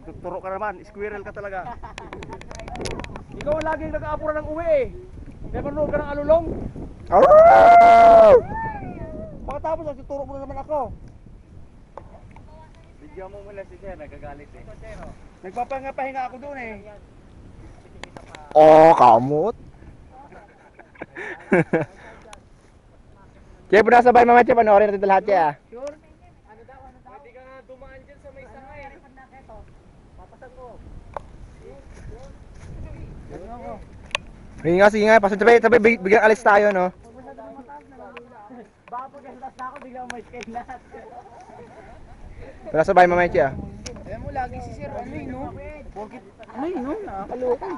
Magtuturo ka naman, squirrel ka talaga. Ikaw ang laging nag-aapura ng uwi eh. Kaya manood ka ng alulong. Pagkatapos, nagtuturo mo na naman ako. Bigyan mo muna si Sir, nagagalit eh. Nagpapahinga ako doon eh. Oh, kamot. Che, puna sabay mama Che, panoorin natin lahat Che ah. Sure? Pwede ka nga dumaan dyan sa may sanga eh. Papasag ko. Sige nga, pasok sabay bigyan alis tayo no. Baka pag gastas na ako, bigla may skate lahat. Puna sabay mama Che ah. Alam mo, lagi si Sir, ano yun, no? Ano yun, no? Nakakaloka.